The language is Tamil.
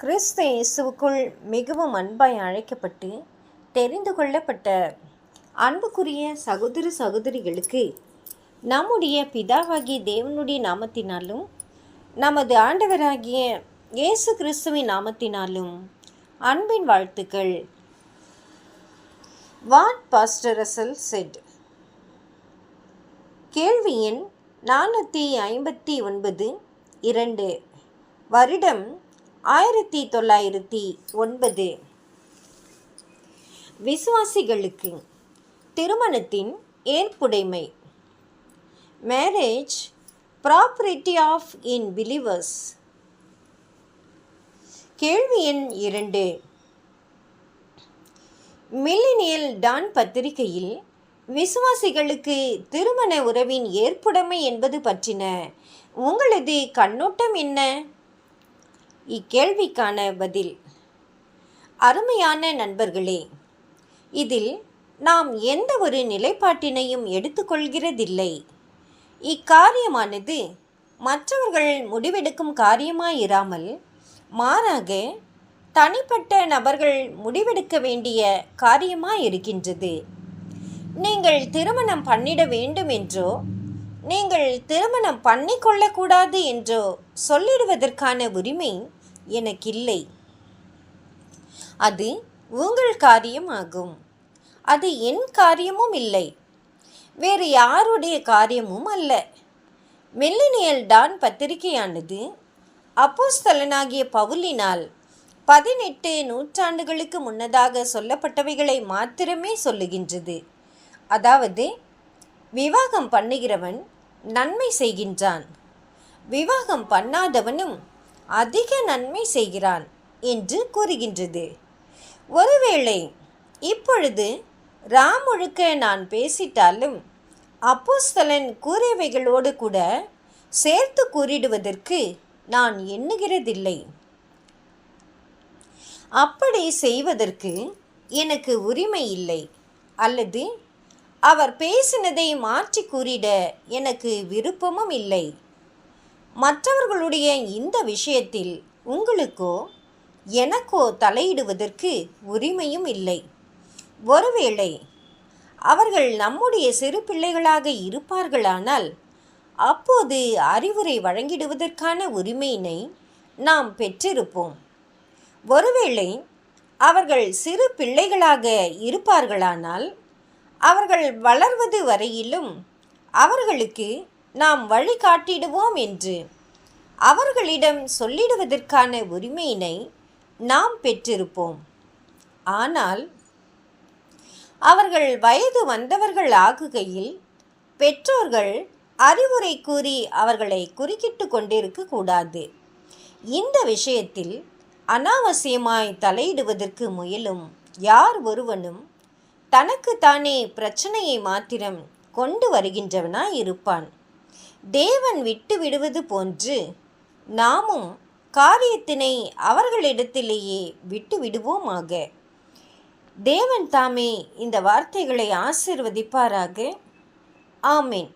கிறிஸ்து இயேசுவுக்குள் மிகவும் அன்பாய் அழைக்கப்பட்டு தெரிந்து கொள்ளப்பட்ட அன்புக்குரிய சகோதர சகோதரிகளுக்கு நம்முடைய பிதாவாகிய தேவனுடைய நாமத்தினாலும் நமது ஆண்டவராகிய இயேசு கிறிஸ்துவின் நாமத்தினாலும் அன்பின் வாழ்த்துக்கள். What pastor Russell said. கேள்வி எண் 459. 2. வருடம் 1909. விசுவாசிகளுக்கு திருமணத்தின் ஏற்புடைமை. Marriage property of in believers. கேள்வி எண் 2. மில்லினியல் டான் பத்திரிகையில் விசுவாசிகளுக்கு திருமண உறவின் ஏற்புடைமை என்பது பற்றின உங்களது கண்ணோட்டம் என்ன? இக்கேள்விக்கான பதில். அருமையான நண்பர்களே, இதில் நாம் எந்த ஒரு நிலைப்பாட்டினையும் எடுத்துக்கொள்கிறதில்லை. இக்காரியமானது மற்றவர்கள் முடிவெடுக்கும் காரியமாயிராமல் மாறாக தனிப்பட்ட நபர்கள் முடிவெடுக்க வேண்டிய காரியமாயிருக்கின்றது. நீங்கள் திருமணம் பண்ணிட வேண்டும் என்றோ நீங்கள் திருமணம் பண்ணிக்கொள்ளக்கூடாது என்றோ சொல்லிடுவதற்கான உரிமை எனக்கில்லை. அது உங்கள் காரியம் ஆகும். அது என் காரியமும் இல்லை, வேறு யாருடைய காரியமும் அல்ல. மில்லினியல் டான் பத்திரிகையானது அப்போஸ்தலனாகிய பவுலினால் 18 நூற்றாண்டுகளுக்கு முன்னதாக சொல்லப்பட்டவைகளை மாத்திரமே சொல்லுகின்றது. அதாவது, விவாகம் பண்ணுகிறவன் நன்மை செய்கின்றான், விவாகம் பண்ணாதவனும் அதிக நன்மை செய்கிறான் என்று கூறுகின்றது. ஒருவேளை இப்பொழுது முழுக்க நான் பேசிட்டாலும் அப்போஸ்தலன் கூறியவைகளோடு கூட சேர்த்து கூறிடுவதற்கு நான் எண்ணுகிறதில்லை. அப்படி செய்வதற்கு எனக்கு உரிமை இல்லை, அல்லது அவர் பேசினதை மாற்றி கூறிட எனக்கு விருப்பமும் இல்லை. மற்றவர்களுடைய இந்த விஷயத்தில் உங்களுக்கோ எனக்கோ தலையிடுவதற்கு உரிமையும் இல்லை. ஒருவேளை அவர்கள் நம்முடைய சிறு பிள்ளைகளாக இருப்பார்களானால் அப்போது அறிவுரை வழங்கிடுவதற்கான உரிமையினை நாம் பெற்றிருப்போம். ஒருவேளை அவர்கள் சிறு பிள்ளைகளாக இருப்பார்களானால் அவர்கள் வளர்வது வரையிலும் அவர்களுக்கு நாம் வழிகாட்டிடுவோம் என்று அவர்களிடம் சொல்லிடுவதற்கான உரிமையினை நாம் பெற்றிருப்போம். ஆனால் அவர்கள் வயது வந்தவர்கள் ஆகுகையில் பெற்றோர்கள் அறிவுரை கூறி அவர்களை குறுக்கிட்டு கொண்டிருக்க கூடாது. இந்த விஷயத்தில் அனாவசியமாய் தலையிடுவதற்கு முயலும் யார் ஒருவனும் தனக்குத்தானே பிரச்சனையை மாத்திரம் கொண்டு வருகின்றவனாய் இருப்பான். தேவன் விட்டு விடுவது போன்று நாமும் காரியத்தினை அவர்களிடத்திலேயே விட்டு விடுவோமாக. தேவன் தாமே இந்த வார்த்தைகளை ஆசீர்வதிப்பாராக. ஆமென்.